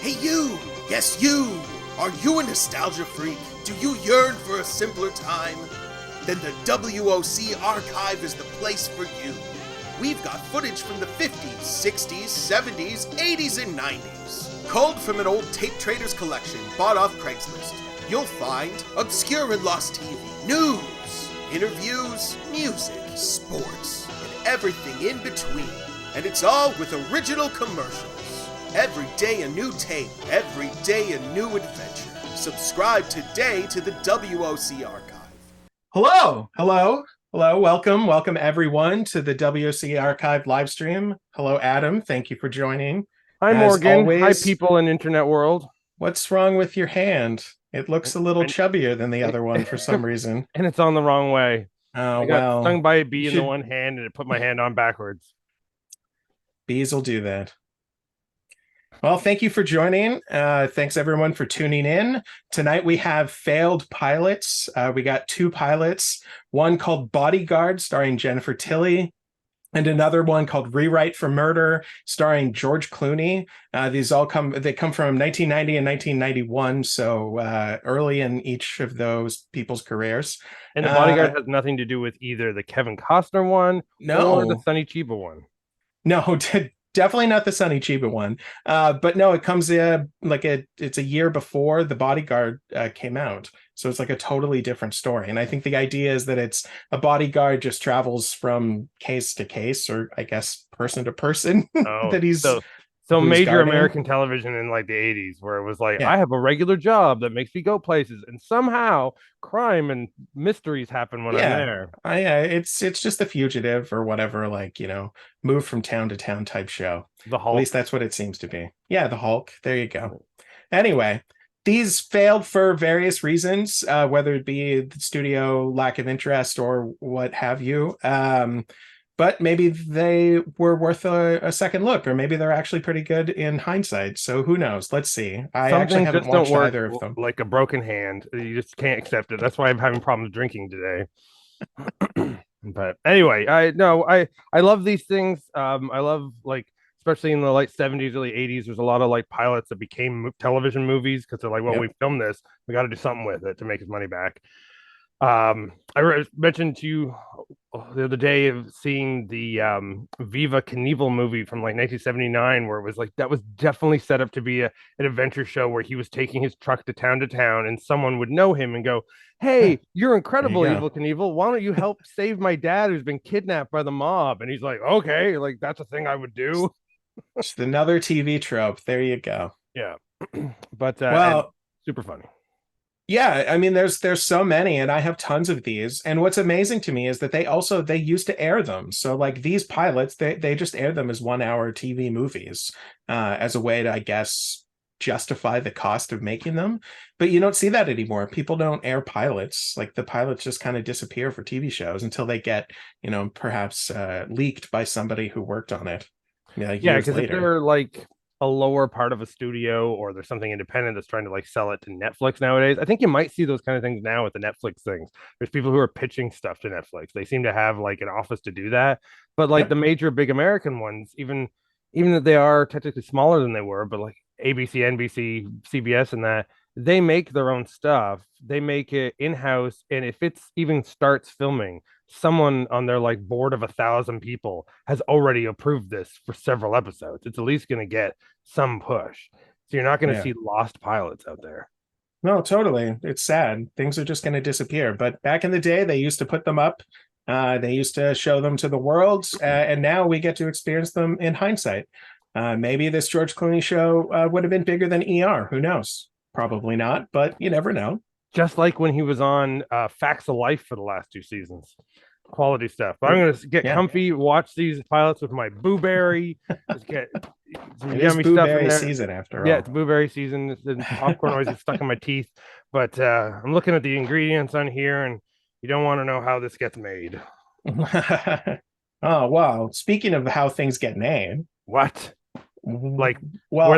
Hey you! Yes you! Are you a nostalgia freak? Do you yearn for a simpler time? Then the WOC Archive is the place for you. We've got footage from the 50s, 60s, 70s, 80s, and 90s. Culled from an old tape trader's collection bought off Craigslist. You'll find obscure and lost TV, news, interviews, music, sports, and everything in between. And it's all with original commercials. Every day a new tape, every day a new adventure. Subscribe today to the WOC Archive. Hello. Welcome everyone to the WOC Archive live stream. Hello, Adam. Thank you for joining. Hi, Morgan. Hi, people in internet world. What's wrong with your hand? It looks a little chubbier than the other one for some reason. And it's on the wrong way. Oh, I got stung by a bee in the one hand and it put my hand on backwards. Bees will do that. Well, thank you for joining. Thanks everyone for tuning in. Tonight we have failed pilots. We got two pilots, one called Bodyguard starring Jennifer Tilly, and another one called Rewrite for Murder starring George Clooney. These all come from 1990 and 1991, so early in each of those people's careers. And the Bodyguard has nothing to do with either the Kevin Costner one or the Sonny Chiba one. No, definitely not the Sonny Chiba one. But no, it comes it's a year before the Bodyguard came out. So it's like a totally different story. And I think the idea is that it's a bodyguard just travels from case to case, or I guess person to person. That he's so major guarding. American television in like the 80s, where it was like, Yeah. I have a regular job that makes me go places, and somehow crime and mysteries happen when I'm there. It's just The Fugitive or whatever, move from town to town type show. The Hulk. At least that's what it seems to be. Yeah, the Hulk. There you go. Anyway, these failed for various reasons, whether it be the studio lack of interest or what have you. But maybe they were worth a second look, or maybe they're actually pretty good in hindsight. So who knows? Let's see. I actually haven't watched either of them. Like a broken hand, you just can't accept it. That's why I'm having problems drinking today. But anyway, I love these things. I love, especially in the late 70s, early 80s, there's a lot of pilots that became television movies because they're like, well, we filmed this, we got to do something with it to make his money back. I mentioned to you the other day of seeing the Viva Knievel movie from 1979, where it was that was definitely set up to be an adventure show where he was taking his truck to town and someone would know him and go, hey, you're incredible, Evel Knievel, why don't you help save my dad who's been kidnapped by the mob? And he's like, okay, that's a thing I would do. Just another TV trope. There you go. Yeah. But super funny. Yeah, I mean, there's so many, and I have tons of these. And what's amazing to me is that they used to air them. So these pilots, they just air them as 1 hour TV movies as a way to, I guess, justify the cost of making them. But you don't see that anymore. People don't air pilots. The pilots just kind of disappear for TV shows until they get, perhaps leaked by somebody who worked on it. Because if they're a lower part of a studio, or there's something independent that's trying to sell it to Netflix nowadays. I think you might see those kind of things now with the Netflix things. There's people who are pitching stuff to Netflix. They seem to have an office to do that. But the major big American ones, even that they are technically smaller than they were, but ABC, NBC, CBS, and that, they make their own stuff. They make it in-house, and if it even starts filming, someone on their board of 1,000 people has already approved this for several episodes. It's at least going to get some push. So you're not going to see lost pilots out there. No, totally. It's sad. Things are just going to disappear. But back in the day, they used to put them up. They used to show them to the world. And now we get to experience them in hindsight. Maybe this George Clooney show would have been bigger than ER. Who knows? Probably not, but you never know. Just like when he was on Facts of Life for the last 2 seasons. Quality stuff. But I'm going to get comfy, watch these pilots with my blueberry. Just get some yummy stuff in there. Season after all. Yeah, it's blueberry season. The popcorn always gets stuck in my teeth. But I'm looking at the ingredients on here, and you don't want to know how this gets made. Oh, wow. Speaking of how things get made. What? Where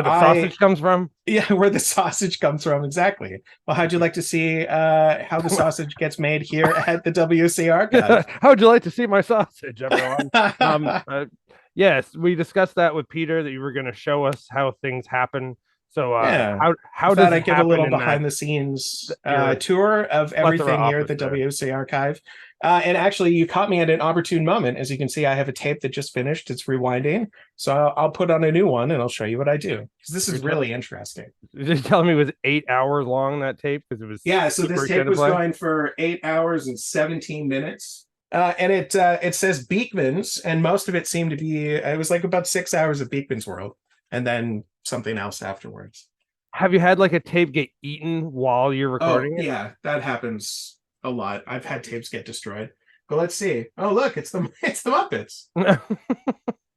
the sausage comes from? Yeah, where the sausage comes from, exactly. Well, how'd you like to see how the sausage gets made here at the WC Archive? How would you like to see my sausage, everyone? Yes, we discussed that with Peter, that you were going to show us how things happen. So Yeah. how I does thought it I'd give a happen little in behind that the scenes your tour of plethora everything here at the office there? WOC archive. And actually, you caught me at an opportune moment. As you can see, I have a tape that just finished. It's rewinding. So I'll put on a new one and I'll show you what I do. Because this is really interesting. You're just telling me it was 8 hours long, that tape, because it was Yeah, so this super tape exciting to was play? going for 8 hours and 17 minutes. And it says Beekman's, and most of it seemed to be, it was like about 6 hours of Beekman's World, and then something else afterwards. Have you had like a tape get eaten while you're recording it? Yeah, that happens a lot. I've had tapes get destroyed. But let's see. Oh, look, it's the Muppets.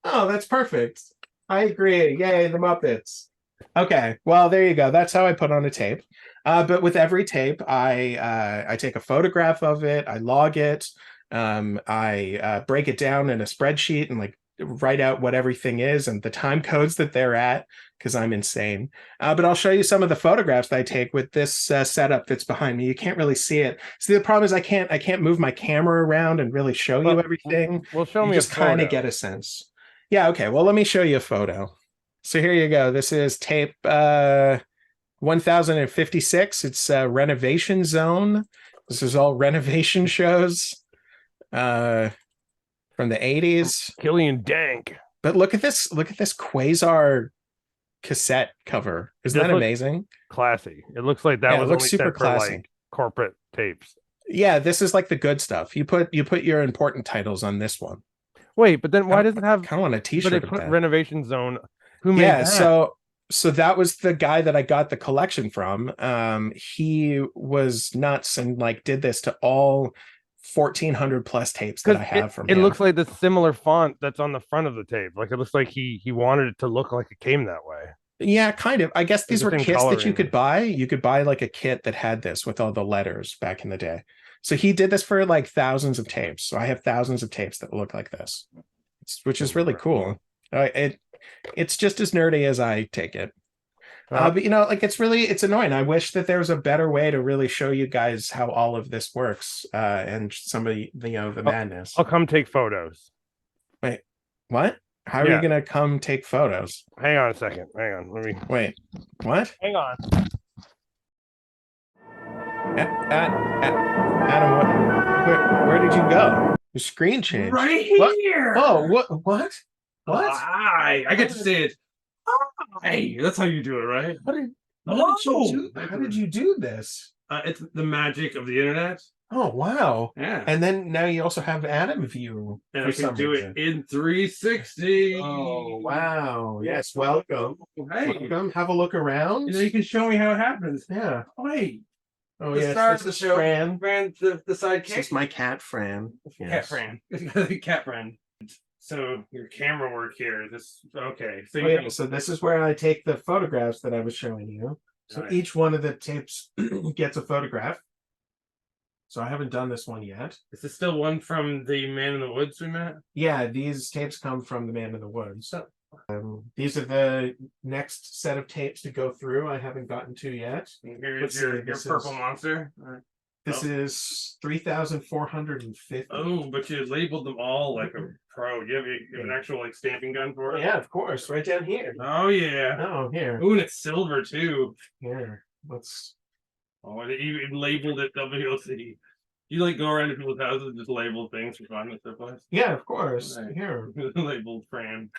Oh, that's perfect. I agree. Yay, the Muppets. Okay, well, there you go. That's how I put on a tape. But with every tape, I take a photograph of it, I log it, I break it down in a spreadsheet and like write out what everything is and the time codes that they're at, because I'm insane. But I'll show you some of the photographs that I take with this setup that's behind me. You can't really see it. See, the problem is I can't move my camera around and really show you everything. Well, show You me just kind of get a sense. Yeah, okay. Well, let me show you a photo. So here you go. This is tape 1056. It's Renovation Zone. This is all renovation shows from the 80s. Killian Dank. But look at this Quasar cassette cover. Isn't that amazing? Classy. It looks like that was looks only super set for classy. like corporate tapes. Yeah, this is like the good stuff. You put your important titles on this one. Wait, but then why does it have kind of want a t-shirt but it of put that. Renovation Zone? Who made that? So that was the guy that I got the collection from. He was nuts and like did this to all 1,400 plus tapes that I have from him. It looks like the similar font that's on the front of the tape. Like it looks like he wanted it to look like it came that way. Yeah, kind of. I guess these were kits that you could buy. You could buy like a kit that had this with all the letters back in the day. So he did this for like thousands of tapes. So I have thousands of tapes that look like this, which is really cool. It's just as nerdy as I take it. But you know, like it's annoying. I wish that there was a better way to really show you guys how all of this works and some of the madness. I'll come take photos. Wait, what? How are you gonna come take photos? Hang on a second. Hang on. Let me wait. What? Hang on. Adam, where did you go? Your screen changed. Right here. Oh, what? Hi. I get to say it. Hey, that's how you do it, right? How did you do this? It's the magic of the internet. Oh, wow. Yeah. And then now you also have Adam view. And I can do it in 360. Oh, wow. Yes, welcome. Hey. Welcome. Have a look around. You can show me how it happens. Yeah. Oh, hey. Oh, The yes. star This of the is show. Fran. Fran, the sidekick. This is my cat, Fran. Cat Yes. Fran. Cat Fran. So your camera work here. Okay. So So this is where I take the photographs that I was showing you. So Nice. each one of the tapes gets a photograph. So I haven't done this one yet. Is this still one from the Man in the Woods we met? Yeah, these tapes come from the Man in the Woods. These are the next set of tapes to go through. I haven't gotten to yet. Here's your purple monster. This is 3,450. Oh, but you labeled them all like a pro. You have an actual like stamping gun for it? Yeah, of course, right down here. Oh yeah. Oh, here. Ooh, and it's silver too. Here. Let's. Oh, and you labeled it WOC. You like go around to people's houses and just label things for fun with their place? Yeah, of course. Right. Here. Labeled Fran.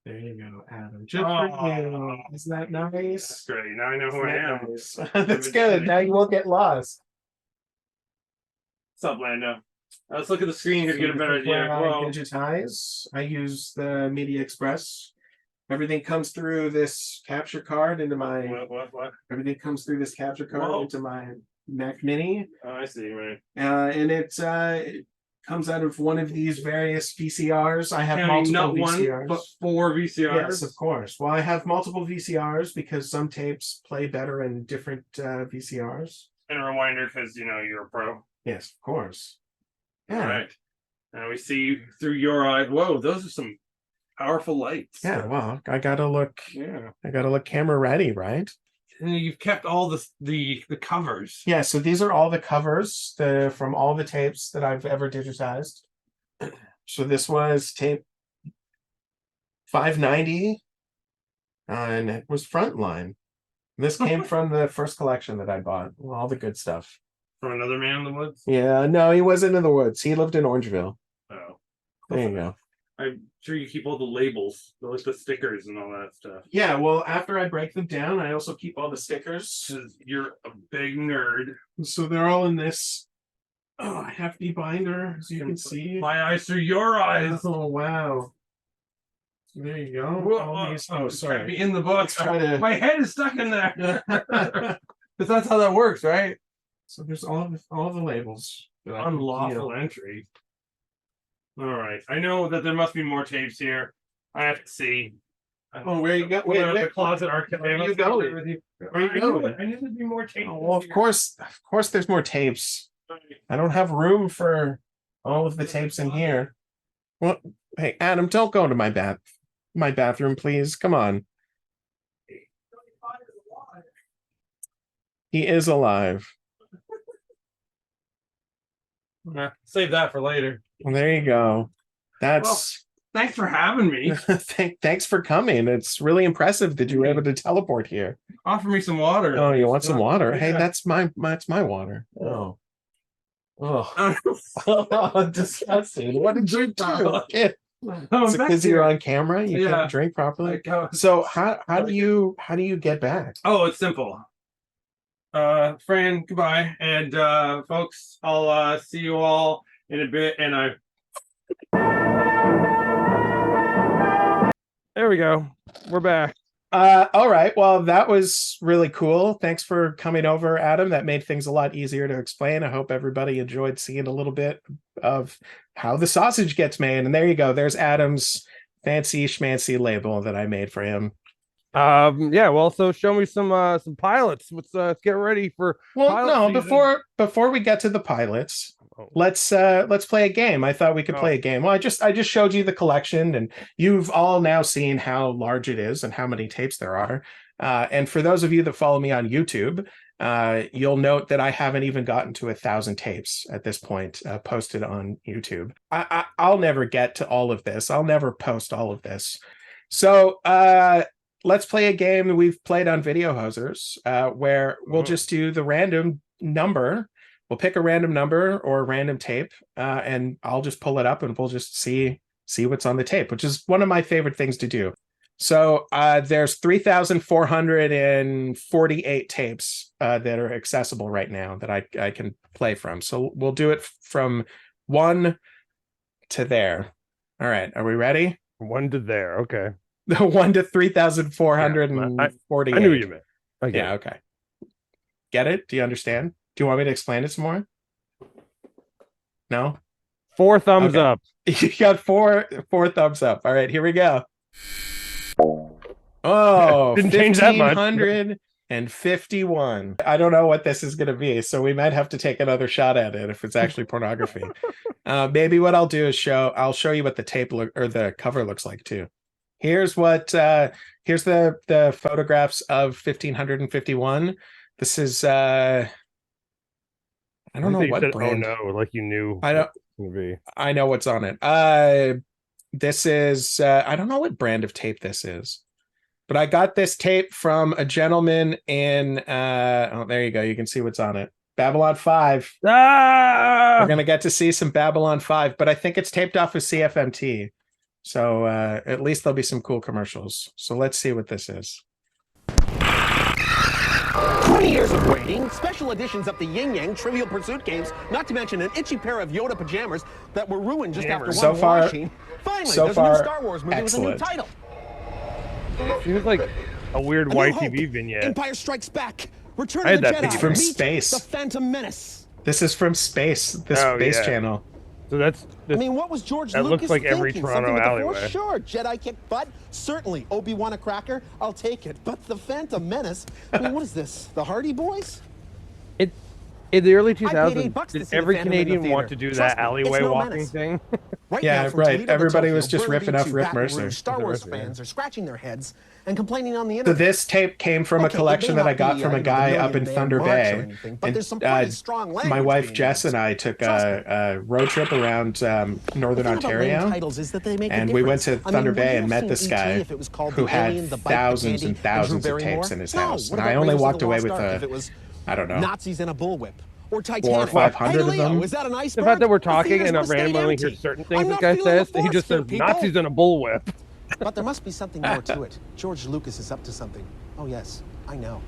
There you go, Adam. Just for you. Isn't that nice? That's great. Now I know who I am. Nice? That's good. Now you won't get lost. What's up, Lando? Let's look at the screen here to get a better idea. Where I Whoa. digitize. I use the Media Express. Everything comes through this capture card into my. What? Everything comes through this capture card into my Mac Mini. Oh, I see, right. And it comes out of one of these various VCRs. I have Counting multiple not VCRs. one, but 4 VCRs. Yes, of course. Well, I have multiple VCRs because some tapes play better in different VCRs. And a reminder, because you're a pro. Yes, of course. Yeah. All right. Now we see through your eye. Whoa, those are some powerful lights. Yeah. Well, I gotta look. Yeah. I gotta look camera ready, right? And you've kept all the covers. Yeah. So these are all the covers from all the tapes that I've ever digitized. So this was tape 590. and it was Frontline. This came from the first collection that I bought. All the good stuff. From Another Man in the Woods? Yeah, no, he wasn't in the woods. He lived in Orangeville. Oh. There you go. I'm sure you keep all the labels, like the stickers and all that stuff. Yeah, well, after I break them down, I also keep all the stickers. 'Cause you're a big nerd. So they're all in this hefty binder, as you can see. My eyes through your eyes. Oh, wow. There you go. Whoa, All these, oh, It's gotta sorry. be in the book. Try to- My head is stuck in there. So Because that's how that works, right? there's all the labels. that I can Unlawful entry. All right. I know that there must be more tapes here. I have to see. Oh, where you go? Wait, Wait, the closet archive. Where you going? Where you going? I knew there'd be more tapes. Oh, well, of course, there's more tapes. I don't have room for all of the tapes in here. Well, hey, Adam, don't go to my bathroom, please. Come on. He is alive. Save that for later. Well, there you go. That's Thanks for having me. thanks for coming. It's really impressive that you were able to teleport here. Offer me some water. Oh, you want some water? Hey, Yeah. that's my water. Oh. Oh, disgusting. What did you do? Kid? Is it because you're on camera? You Yeah. can't drink properly? So how do you get back? Oh, it's simple. Fran, goodbye. And folks, I'll see you all in a bit. And there we go. We're back. All right. Well, that was really cool. Thanks for coming over, Adam. That made things a lot easier to explain. I hope everybody enjoyed seeing a little bit of how the sausage gets made. And there you go. There's Adam's fancy schmancy label that I made for him. Yeah, well, so show me some pilots. Let's get ready for Well, pilot no, season. before we get to the pilots, Oh. let's play a game. I thought we could play a game. Well, I just showed you the collection, and you've all now seen how large it is and how many tapes there are. And for those of you that follow me on YouTube, you'll note that I haven't even gotten to 1,000 tapes at this point posted on YouTube. I'll never get to all of this. I'll never post all of this. So let's play a game that we've played on Video Hosers, where we'll just do the random number. We'll pick a random number or a random tape, and I'll just pull it up and we'll just see what's on the tape, which is one of my favorite things to do. So there's 3,448 tapes that are accessible right now that I can play from. So we'll do it from 1 to there. All right, are we ready? 1 to there. Okay. 1 to 3,448. I knew what you meant. Okay. Yeah, okay. Get it? Do you understand? Do you want me to explain it some more? No? 4 thumbs Okay. up. You got four thumbs up. All right, here we go. Oh, Didn't change that much. 1,551. I don't know what this is going to be, so we might have to take another shot at it if it's actually pornography. Maybe what I'll do is I'll show you what the tape or the cover looks like too. Here's what here's the photographs of 1,551. This is I don't know think you what said, brand. Oh no, like you knew. I don't. What it would be. I know what's on it. This is I don't know what brand of tape this is, but I got this tape from a gentleman in oh, there you go. You can see what's on it. Babylon 5. Ah! We're gonna get to see some Babylon 5, but I think it's taped off with CFMT. So at least there'll be some cool commercials. So let's see what this is. 20 years of waiting, special editions of the Yin Yang Trivial Pursuit games, not to mention an itchy pair of Yoda pajamas that were ruined just after So one far- washing. Finally, so there's far, a new Star Wars movie with a new excellent. title. She was like a weird A New Hope, YTV vignette. Empire Strikes Back. Return I of the had that Jedi. picture. From Meet space. The Phantom Menace. This is from space. This Oh, space yeah. channel. So that's I mean, what was George that Lucas looks like every thinking? Toronto Something with the Force? alleyway. Sure, Jedi kick butt? Certainly. Obi-Wan a cracker? I'll take it. But the Phantom Menace? I mean, what is this? The Hardy Boys? in the early paid $8 2000s. to Did see the every Phantom in the Canadian want theater. to do Trust that me, alleyway it's no walking menace. thing? Right Yeah, now, from right. Toledo to Everybody Tokyo, was just Burnaby riffing off to Rick Baton Mercer. Rouge, Star Wars Mercer, yeah. fans are scratching their heads and complaining on the So internet. this tape came from a Okay, it collection may that I not got be, from a the guy up in Million Man Thunder March or Bay. anything, but And there's some pretty strong my language wife being Jess used. and I took Trust me. a road trip around The northern thing about lame Ontario. titles is that they make a And we went difference. to I Thunder mean, would Bay you and have met seen this E.T. guy if it was called who The had Alien, the Bite, the thousands Candy, and thousands Drew of tapes Barrymore? in his No, house. what And about I only Raiders of walked the away Lost with Ark if it was I don't know, Nazis in a bullwhip? Or 400 or Titanic? 500 Hey, of Leo, them. is that an The iceberg? fact that we're The talking theaters and not must stay randomly hear empty. certain I'm things this not guy feeling the says, and he force just here, says people. Nazis in a bullwhip. But there must be something more to it. George Lucas is up to something. Oh, yes, I know.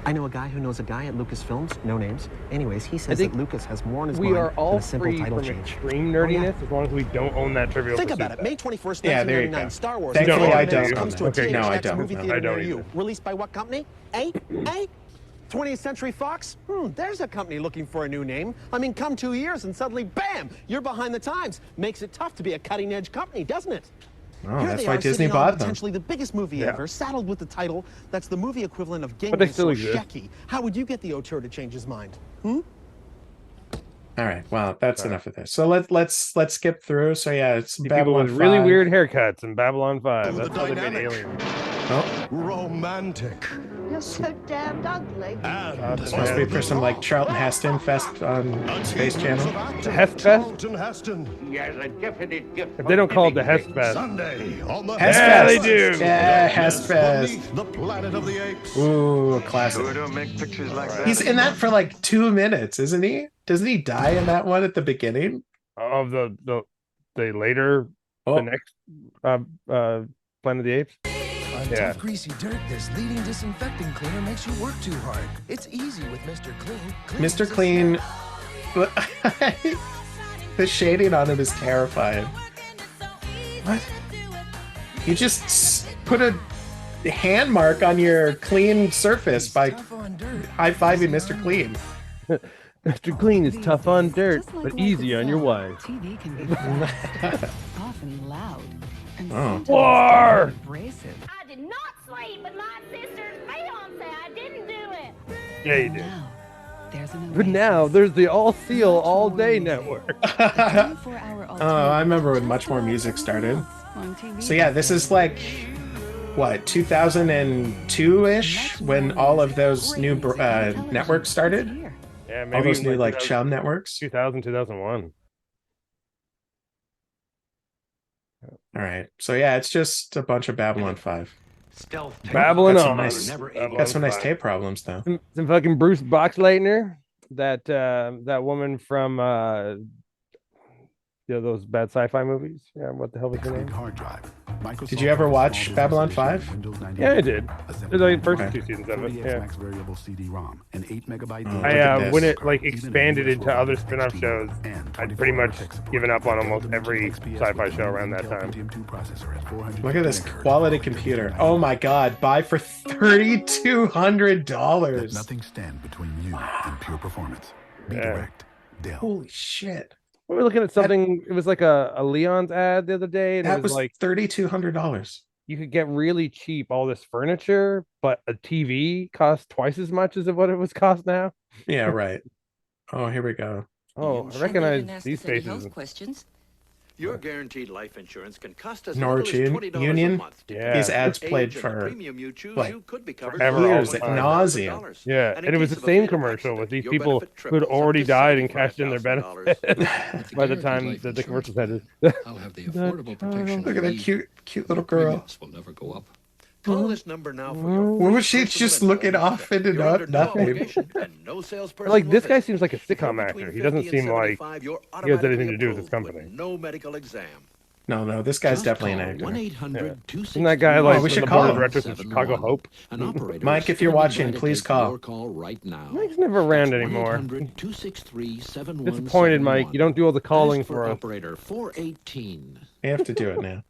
I know a guy who knows a guy at Lucasfilms, no names. Anyways, he says think that Lucas has more on his We mind are all than a simple free title from change. extreme Oh, yeah. nerdiness as long as we don't own that Trivial Think Pursuit about it. set. May 21st, Yeah, there you 1999, go. Star Wars. Thankfully, I Menace don't. comes to a Okay, no, I THX don't. movie No. theater I don't near you. either. Released by what company? Eh? 20th Century Fox? There's a company looking for a new name. I mean, come 2 years and suddenly, bam, you're behind the times. Makes it tough to be a cutting-edge company, doesn't it? Oh, Here that's they why are, Disney sitting on bought them. potentially the biggest movie Yeah. ever, saddled with the title that's the movie equivalent of But they Genghis still or exist. Sheki. How would you get the auteur to change his mind? All right, well, that's enough of this. So let's skip through. So yeah, it's See people Babylon with really 5. weird haircuts in Babylon 5. Oh, That's the how they made dynamic. Alien. Oh, Romantic. You're so damned ugly. And this must be for some like Charlton Heston fest on Space Channel. The Hest Fest? Charlton Heston. If they don't call it the Hest Fest, Sunday on the Hest Yeah, Fest. they do. Yeah, Hest Fest. Beneath the Planet of the Apes. Ooh, a classic. He's in that for like 2 minutes, isn't he? Doesn't he die in that one at the beginning? of the later, Oh. the next Planet of the Apes. On Yeah. tough, greasy dirt, this leading disinfecting cleaner makes you work too hard. It's easy with Mr. Clean. Mr. Clean. The shading on him is terrifying. What? You just put a hand mark on your clean surface by Tough on dirt. high-fiving Mr. Clean. Mr. Clean is tough on dirt, but easy on your wife. TV can be fast, often loud, and Oh. sometimes War! abrasive. I did not sleep with my sister's fiance. I didn't do it. Yeah, you did. Now, there's an But now there's the All Seal All Day Network. Oh, I remember when much more music started. So yeah, this is like what 2002-ish when all of those new networks started. Yeah, maybe All those even new like 2000 chum networks. 2000, 2001. All right, so yeah, it's just a bunch of Babylon 5. Babylon Got some on. nice, Babylon got some nice 5. tape problems though. Some fucking Bruce Boxleitner, that woman from those bad sci-fi movies. Yeah, what the hell was her name? Did you ever watch Babylon 5? Yeah, I did. There's like the first 2 seasons of it. Yeah. When it like expanded into other spin-off shows, I'd pretty much given up on almost every sci-fi show around that time. Look at this quality computer. Oh my god, buy for $3,200. Nothing stand between you and pure performance. Be Yeah. direct. Dell. Holy shit. We were looking at something. It was like a Leon's ad the other day, and That it was was like $3,200. you could get really cheap all this furniture, but a TV costs twice as much as what it was cost now. Yeah, right. Oh, here we go. Oh, I recognize these faces. Questions. Your guaranteed life insurance can cost us Norwich as little as $20 Union? a month. Yeah. These ads Age played and the for premium you choose, like you could be covered forever, for years all at the time. nauseam. Yeah, And and it was the in case of a same fatal commercial with these accident, your people benefit who had triples up already to died and cashed in their $75,000. benefits by the time that the commercials ended. I'll have the affordable protection. Look at that cute little girl. Will never go up. Call this number now for your What was free she personal just looking info off into You're under no nothing? obligation, and no salesperson Like will this guy visit. seems like a If you're sitcom between actor. He doesn't 50 and seem like 75, you're he has anything to do with automatically this company. approved with no medical exam. No, this guy's definitely an actor. Isn't that guy like we from should the call board of him. directors of Chicago Hope? Mike, if you're watching, please call. Mike's never around anymore. Disappointed, Mike. You don't do all the calling for us. Operator 418. We have to do it now.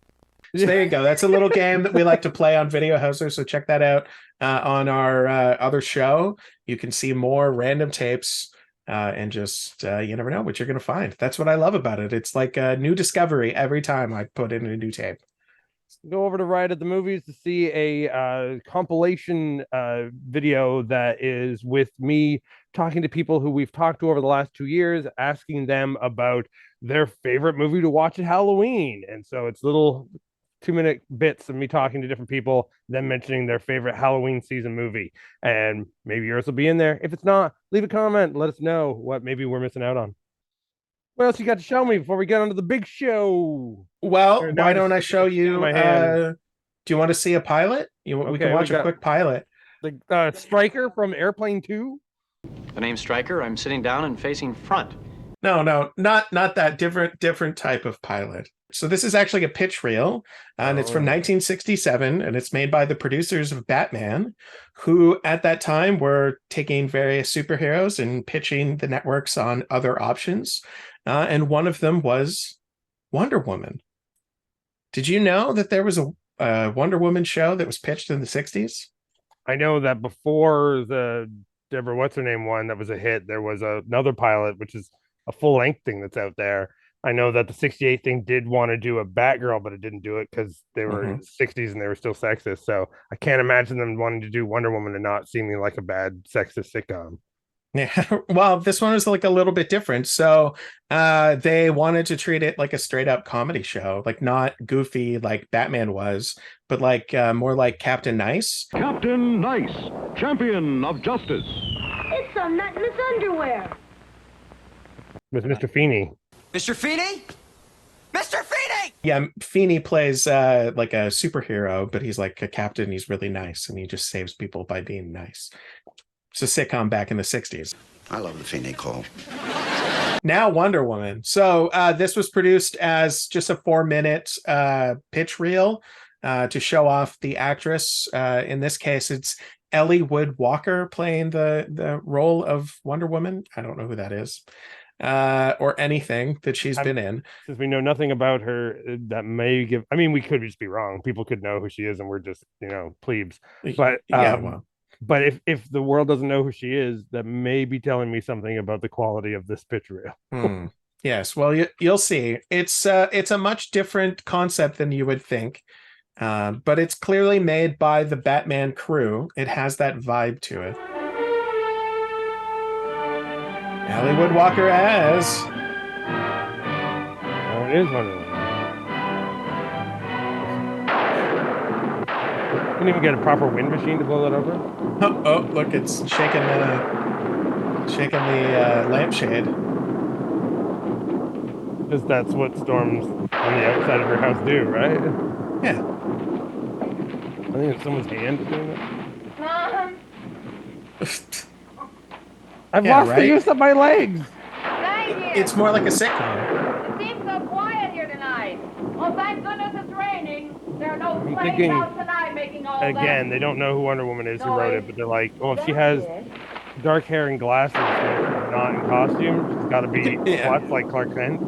So there you go. That's a little game that we like to play on Video Hoser. So check that out on our other show. You can see more random tapes and just you never know what you're going to find. That's what I love about it. It's like a new discovery every time I put in a new tape. go over to Riot at the Movies to see a compilation video that is with me talking to people who we've talked to over the last 2 years, asking them about their favorite movie to watch at Halloween. And so it's little 2-minute bits of me talking to different people, them mentioning their favorite Halloween season movie. And maybe yours will be in there. If it's not, leave a comment. Let us know what maybe we're missing out on. What else you got to show me before we get onto the big show? Well, why don't I show you? Do you want to see a pilot? We can watch a quick pilot. The Stryker from Airplane 2. The name's Stryker. I'm sitting down and facing front. No, not that. Different type of pilot. So this is actually a pitch reel, and it's from 1967, and it's made by the producers of Batman, who at that time were taking various superheroes and pitching the networks on other options. And one of them was Wonder Woman. Did you know that there was a Wonder Woman show that was pitched in the 60s? I know that before the Deborah What's-Her-Name one that was a hit, there was another pilot, which is a full-length thing that's out there. I know that the 68 thing did want to do a Batgirl, but it didn't do it because they were in the 60s and they were still sexist. So I can't imagine them wanting to do Wonder Woman and not seeming like a bad sexist sitcom. Yeah, well, this one was like a little bit different. So they wanted to treat it like a straight up comedy show, like not goofy like Batman was, but like more like Captain Nice. Captain Nice, champion of justice. It's some nut in his underwear. With Mr. Feeney. Mr. Feeney? Mr. Feeney! Yeah, Feeney plays like a superhero, but he's like a captain. He's really nice, and he just saves people by being nice. It's a sitcom back in the 60s. I love the Feeney call. Now Wonder Woman. So this was produced as just a 4-minute pitch reel to show off the actress. In this case, it's Ellie Wood Walker playing the role of Wonder Woman. I don't know who that is. Or anything that she's been in. Since we know nothing about her, that may give. I mean, we could just be wrong. People could know who she is, and we're just plebes. But but if the world doesn't know who she is, that may be telling me something about the quality of this pitch reel. Yes, well, you'll see. It's a much different concept than you would think, but it's clearly made by the Batman crew. It has that vibe to it. Ellie Wood Walker as. Oh, it is Wonder Woman. Couldn't even get a proper wind machine to blow that over. Oh, look, it's shaking the lampshade. Because that's what storms on the outside of her house do, right? Yeah. I think it's someone's hand doing it. Mom! I've lost the use of my legs. Thank you. It's more like a sitcom. It seems so quiet here tonight. Well, thank goodness it's raining. There are no planes thinking, out tonight making all again, they don't know who Wonder Woman is who wrote it, but they're like, well, if she has dark hair and glasses, she's not in costume. She's got to be sluts like Clark Kent.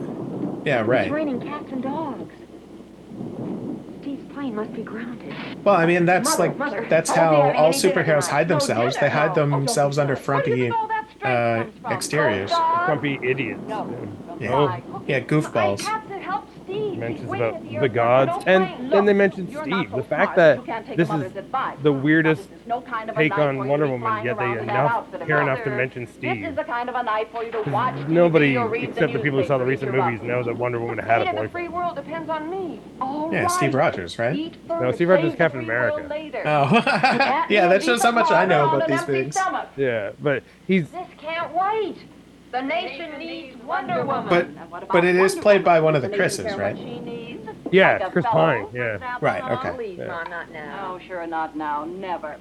Yeah, right. It's raining cats and dogs. Steve's plane must be grounded. Well, I mean, that's that's how all superheroes hide No themselves. dinner. They hide themselves under frumpy exteriors. Frumpy idiots. Yeah, goofballs. Mentions about the gods, and then they mentioned Steve. The fact that this is the weirdest take on Wonder Woman, yet they care enough to mention Steve. Nobody except the people who saw the recent movies know that Wonder Woman had a boyfriend. Yeah, Steve Rogers, right? No, Steve Rogers is Captain America. Oh, yeah, that shows how much I know about these things. Yeah, but he's. This can't wait. The nation needs Wonder Woman. But it is played by one of the Chris's, right? Yeah, it's Chris Pine. Yeah. Right. Okay. Please, Mom, not now. Oh, sure, not now. Never.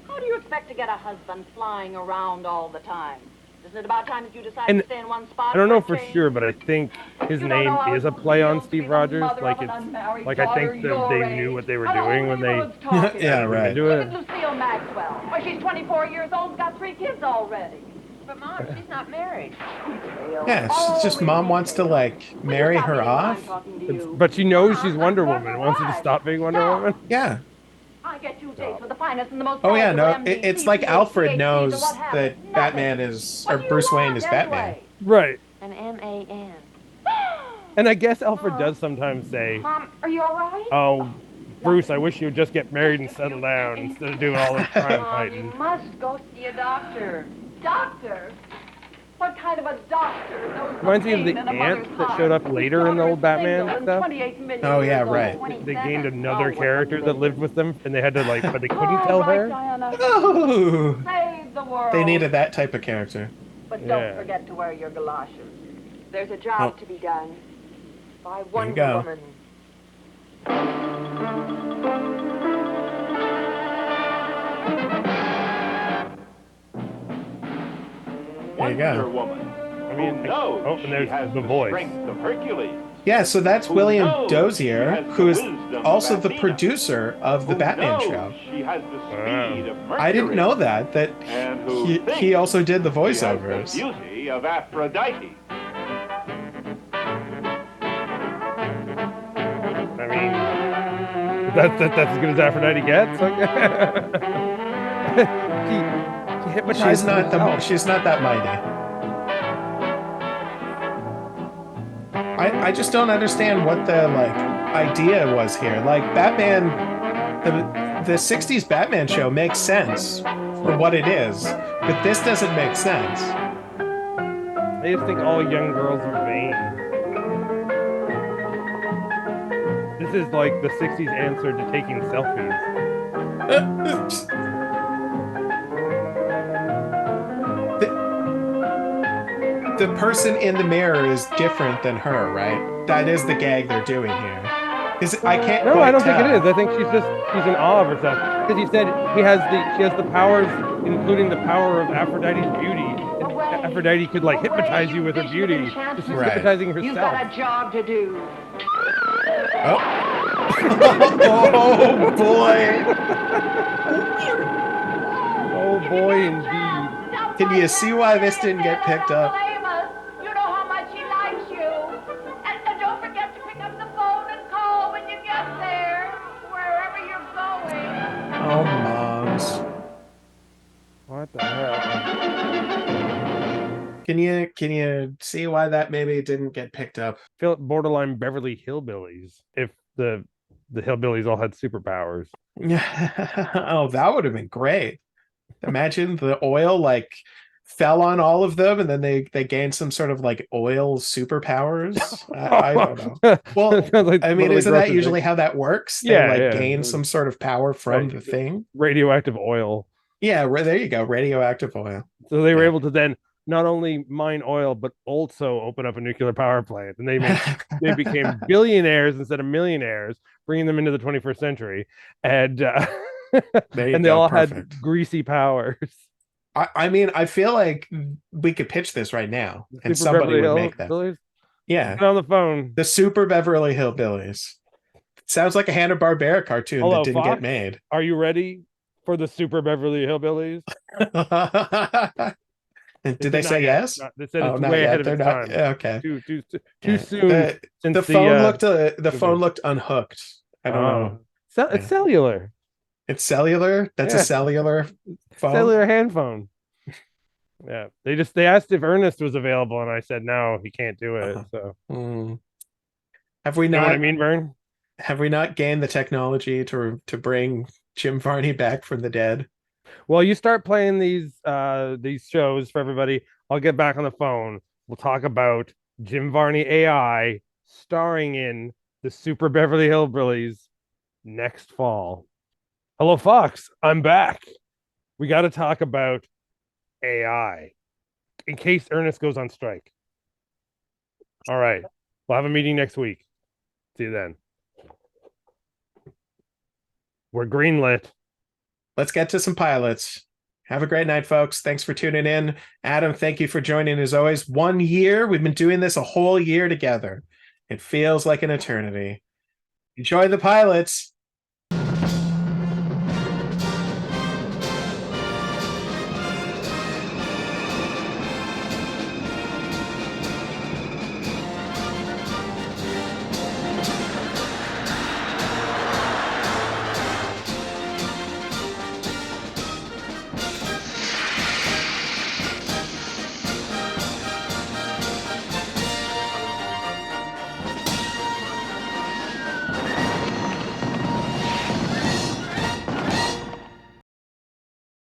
How do you expect to get a husband flying around all the time? Isn't it about time that you decide to stay in one spot? I don't know for sure, but I think his name is a play on Steve Rogers. Like I think that they knew what they were doing when they. Yeah, right. Do it. Look at Lucille Maxwell. Well, she's 24 years old and got 3 kids already. But Mom, she's not married. Yeah, it's just Mom wants to marry her off. But she knows she's Wonder Woman. Wants her to stop being Wonder Woman. Yeah. I get 2 dates with the finest and the most. Oh yeah, no, it's like Alfred knows that Batman is, or Bruce Wayne is Batman. Right. An M-A-N. And I guess Alfred does sometimes say, Mom, are you all right? "Oh, Bruce, I wish you would just get married and settle down instead of doing all this crime fighting. You must go see a doctor. Doctor? What kind of a doctor knows Reminds me of pain the in a mother's ant that heart? showed up later in the old Batman Single and stuff. 28 million Oh, yeah, years old, right. 27. They gained another Oh, character that lived with them, and they had to like, but they couldn't All tell right, her. Diana. Oh, Save the world. they needed that type of character. But Yeah. don't forget to wear your galoshes. There's a job Oh. to be done by you Wonder go. Woman. There you go. Woman. I mean, oh, and there's the voice. Of Hercules. Yeah, so that's William knows Dozier, she has who the is wisdom of also the Athena? producer of the Batman show. She has the speed of Mercury. I didn't know that And who he thinks also did the she has the voiceovers. beauty of Aphrodite. I mean, that's as good as Aphrodite gets. She hypnotized herself. She's not that mighty. I just don't understand what the idea was here. Like Batman, the 60s Batman show makes sense for what it is, but this doesn't make sense. I just think all young girls are vain. This is like the 60s answer to taking selfies. The person in the mirror is different than her, right? That is the gag they're doing here. I can't. No, quite I don't tell. think it is. I think she's in awe of herself because he said she has the powers, including the power of Aphrodite's beauty. And Aphrodite could like hypnotize you with her beauty. She's hypnotizing herself. You've got a job to do. Oh, oh boy! Oh boy, indeed. Can you see why this didn't get picked up? You know how much he likes you. And don't forget to pick up the phone and call when you get there, wherever you're going. Oh, moms. What the hell? Can you see why that maybe didn't get picked up? Feel borderline Beverly Hillbillies if the hillbillies all had superpowers. Oh, that would have been great. Imagine the oil fell on all of them and then they gained some sort of oil superpowers. I don't know. Well, I mean, isn't that usually how that works? They gain some sort of power from the thing. Radioactive oil. Yeah, there you go. Radioactive oil. So they were able to then not only mine oil, but also open up a nuclear power plant. And they became billionaires instead of millionaires, bringing them into the 21st century. And and they all had greasy powers. I mean, I feel like we could pitch this right now and Super somebody Beverly would make that. Hillbillies? Yeah. Get on the phone. The Super Beverly Hillbillies. Sounds like a Hanna-Barbera cartoon that didn't Fox? get made. Are you ready for the Super Beverly Hillbillies? Did they say yes? They said it's way ahead of its time. Okay. Too soon. The phone looked unhooked. I don't know. It's cellular. It's cellular? That's a cellular phone? Cellular hand phone. Yeah. They asked if Ernest was available, and I said no, he can't do it. So Have we you not know what I mean, Vern? Have we not gained the technology to bring Jim Varney back from the dead? Well, you start playing these shows for everybody. I'll get back on the phone. We'll talk about Jim Varney AI starring in the Super Beverly Hillbillies next fall. Hello, Fox. I'm back. We got to talk about AI in case Ernest goes on strike. All right. We'll have a meeting next week. See you then. We're greenlit. Let's get to some pilots. Have a great night, folks. Thanks for tuning in. Adam, thank you for joining as always. 1 year. We've been doing this a whole year together. It feels like an eternity. Enjoy the pilots.